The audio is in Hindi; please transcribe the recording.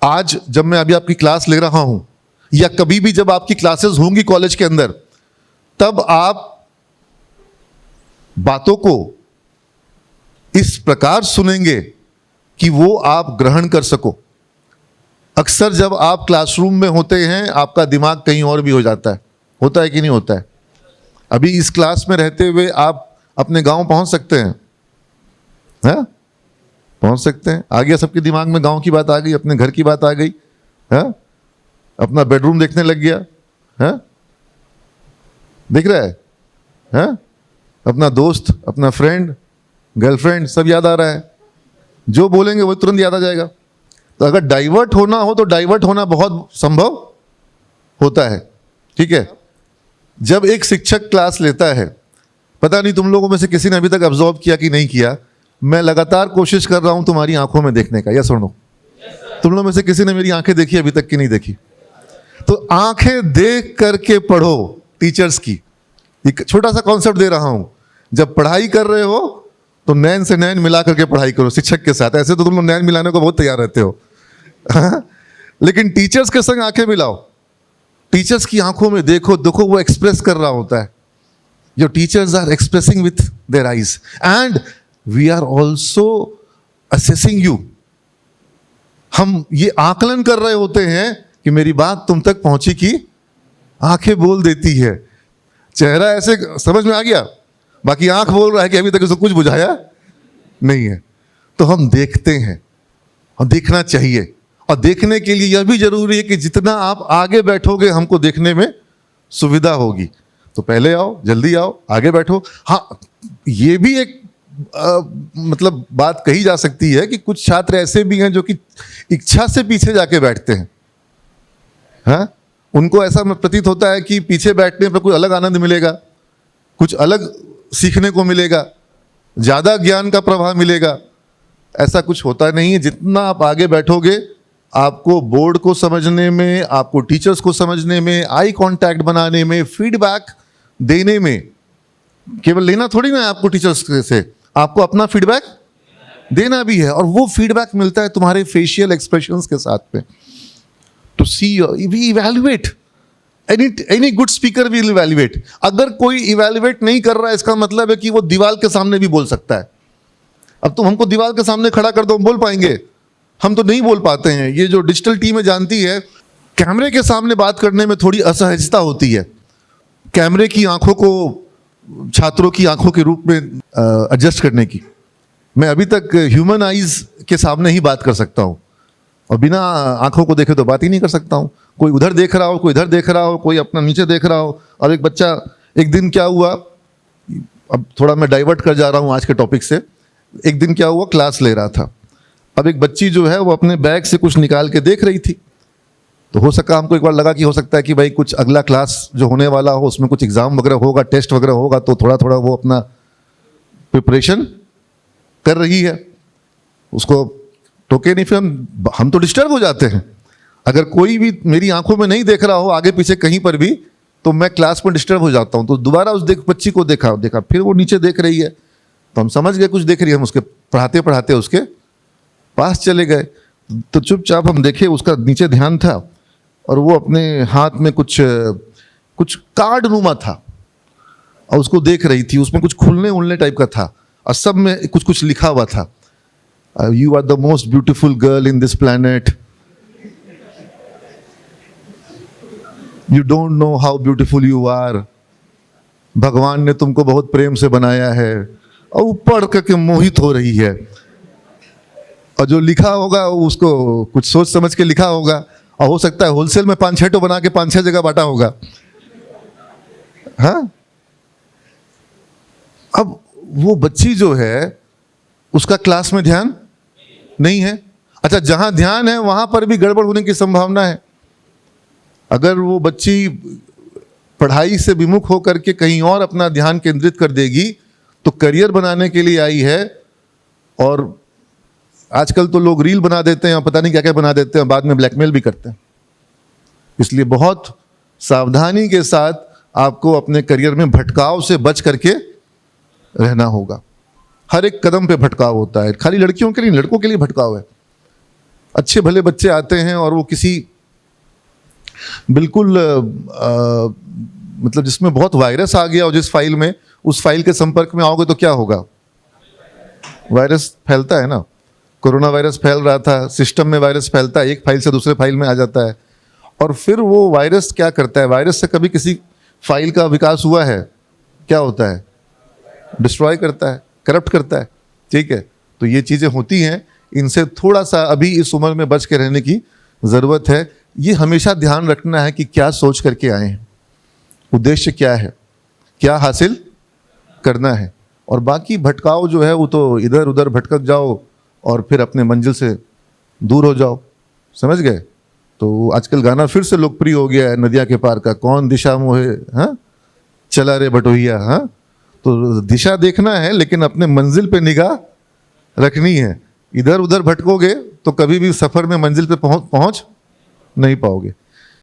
आज जब मैं अभी आपकी क्लास ले रहा हूं या कभी भी जब आपकी क्लासेस होंगी कॉलेज के अंदर, तब आप बातों को इस प्रकार सुनेंगे कि वो आप ग्रहण कर सको। अक्सर जब आप क्लासरूम में होते हैं आपका दिमाग कहीं और भी हो जाता है, होता है कि नहीं होता है? अभी इस क्लास में रहते हुए आप अपने गांव पहुंच सकते हैं, हैं? पहुंच सकते हैं। आ गया सबके दिमाग में, गांव की बात आ गई, अपने घर की बात आ गई, हैं? अपना बेडरूम देखने लग गया, हैं? दिख रहा है, हैं? अपना दोस्त, अपना फ्रेंड, गर्लफ्रेंड सब याद आ रहा है। जो बोलेंगे वो तुरंत याद आ जाएगा। तो अगर डाइवर्ट होना हो तो डाइवर्ट होना बहुत संभव होता है, ठीक है? जब एक शिक्षक क्लास लेता है, पता नहीं तुम लोगों में से किसी ने अभी तक ऑब्जर्व किया कि नहीं किया, मैं लगातार कोशिश कर रहा हूं तुम्हारी आंखों में देखने का। या सुनो, तुम लोगों में से किसी ने मेरी आंखें देखी अभी तक कि नहीं देखी? तो आंखें देख करके पढ़ो टीचर्स की। एक छोटा सा कॉन्सेप्ट दे रहा हूं, जब पढ़ाई कर रहे हो तो नैन से नैन मिला करके पढ़ाई करो शिक्षक के साथ। ऐसे तो तुम लोग नैन मिलाने को बहुत तैयार रहते हो लेकिन टीचर्स के संग आंखें मिलाओ, टीचर्स की आंखों में देखो, देखो वो एक्सप्रेस कर रहा होता है। Your teachers are expressing with their eyes and we are also assessing you. हम ये आकलन कर रहे होते हैं कि मेरी बात तुम तक पहुंची कि आंखें बोल देती है। चेहरा ऐसे समझ में आ गया, बाकी आंख बोल रहा है कि अभी तक इसको कुछ बुझाया नहीं है। तो हम देखते हैं और देखना चाहिए, और देखने के लिए यह भी जरूरी है कि जितना आप आगे बैठोगे हमको देखने में सुविधा होगी। तो पहले आओ, जल्दी आओ, आगे बैठो। हाँ, ये भी एक मतलब बात कही जा सकती है कि कुछ छात्र ऐसे भी हैं जो कि इच्छा से पीछे जाके बैठते हैं, हाँ? उनको ऐसा प्रतीत होता है कि पीछे बैठने पर कुछ अलग आनंद मिलेगा, कुछ अलग सीखने को मिलेगा, ज़्यादा ज्ञान का प्रवाह मिलेगा। ऐसा कुछ होता नहीं है। जितना आप आगे बैठोगे आपको बोर्ड को समझने में, आपको टीचर्स को समझने में, आई कांटेक्ट बनाने में, फीडबैक देने में, केवल लेना थोड़ी ना है आपको टीचर्स से, आपको अपना फीडबैक देना भी है। और वो फीडबैक मिलता है तुम्हारे फेशियल एक्सप्रेशंस के साथ में। To see we evaluate, any good speaker will evaluate. अगर कोई इवैल्यूएट नहीं कर रहा है इसका मतलब है कि वो दीवार के सामने भी बोल सकता है। अब तुम हमको दीवार के सामने खड़ा कर दो, हम बोल पाएंगे? हम तो नहीं बोल पाते हैं। ये जो डिजिटल टीम है जानती है, कैमरे के सामने बात करने में थोड़ी असहजता होती है। कैमरे की आंखों को छात्रों की आंखों के रूप में एडजस्ट करने की। मैं अभी तक ह्यूमन आईज के सामने ही बात कर सकता हूँ, और बिना आंखों को देखे तो बात ही नहीं कर सकता हूँ। कोई उधर देख रहा हो, कोई इधर देख रहा हो, कोई अपना नीचे देख रहा हो। और एक बच्चा, एक दिन क्या हुआ, अब थोड़ा मैं डाइवर्ट कर जा रहा हूँ आज के टॉपिक से। एक दिन क्या हुआ, क्लास ले रहा था। अब एक बच्ची जो है वो अपने बैग से कुछ निकाल के देख रही थी। तो हो सका, हमको एक बार लगा कि हो सकता है कि भाई कुछ अगला क्लास जो होने वाला हो उसमें कुछ एग्जाम वगैरह होगा, टेस्ट वगैरह होगा, तो थोड़ा थोड़ा वो अपना प्रिपरेशन कर रही है। उसको टोके नहीं, फिर हम तो डिस्टर्ब हो जाते हैं। अगर कोई भी मेरी आंखों में नहीं देख रहा हो आगे पीछे कहीं पर भी, तो मैं क्लास में डिस्टर्ब हो जाता हूं। तो दोबारा उस बच्ची को देखा, फिर वो नीचे देख रही है, तो हम समझ गए कुछ देख रही है। हम उसके पढ़ाते पढ़ाते उसके पास चले गए। तो चुपचाप हम देखे, उसका नीचे ध्यान था और वो अपने हाथ में कुछ कार्ड नुमा था और उसको देख रही थी। उसमें कुछ खुलने उलने टाइप का था और सब में कुछ कुछ लिखा हुआ था। You are the most beautiful girl in this planet, you don't know how beautiful you are, भगवान ने तुमको बहुत प्रेम से बनाया है। और वो पढ़ करके मोहित हो रही है। और जो लिखा होगा उसको कुछ सोच समझ के लिखा होगा, और हो सकता है होलसेल में 5-6 टो बना के 5-6 जगह बांटा होगा। हाँ, अब वो बच्ची जो है उसका क्लास में ध्यान नहीं है। अच्छा, जहां ध्यान है वहां पर भी गड़बड़ होने की संभावना है। अगर वो बच्ची पढ़ाई से विमुख होकर के कहीं और अपना ध्यान केंद्रित कर देगी तो करियर बनाने के लिए आई है। और आजकल तो लोग रील बना देते हैं, पता नहीं क्या क्या बना देते हैं, बाद में ब्लैकमेल भी करते हैं। इसलिए बहुत सावधानी के साथ आपको अपने करियर में भटकाव से बच करके रहना होगा। हर एक कदम पे भटकाव होता है, खाली लड़कियों के लिए, लड़कों के लिए भटकाव है। अच्छे भले बच्चे आते हैं और वो किसी बिल्कुल मतलब जिसमें बहुत वायरस आ गया और जिस फाइल में, उस फाइल के संपर्क में आओगे तो क्या होगा? वायरस फैलता है ना। कोरोना वायरस फैल रहा था, सिस्टम में वायरस फैलता है, एक फाइल से दूसरे फाइल में आ जाता है। और फिर वो वायरस क्या करता है? वायरस से कभी किसी फाइल का विकास हुआ है? क्या होता है? डिस्ट्रॉय करता है, करप्ट करता है। ठीक है, तो ये चीज़ें होती हैं, इनसे थोड़ा सा अभी इस उम्र में बच के रहने की ज़रूरत है। ये हमेशा ध्यान रखना है कि क्या सोच करके आए हैं, उद्देश्य क्या है, क्या हासिल करना है। और बाकी भटकाव जो है वो तो इधर उधर भटक जाओ और फिर अपने मंजिल से दूर हो जाओ। समझ गए? तो आजकल गाना फिर से लोकप्रिय हो गया है, नदिया के पार का, कौन दिशा मोहे हाँ चला रे बटोहिया। हाँ, तो दिशा देखना है लेकिन अपने मंजिल पे निगाह रखनी है। इधर उधर भटकोगे तो कभी भी सफर में मंजिल पे पहुंच नहीं पाओगे।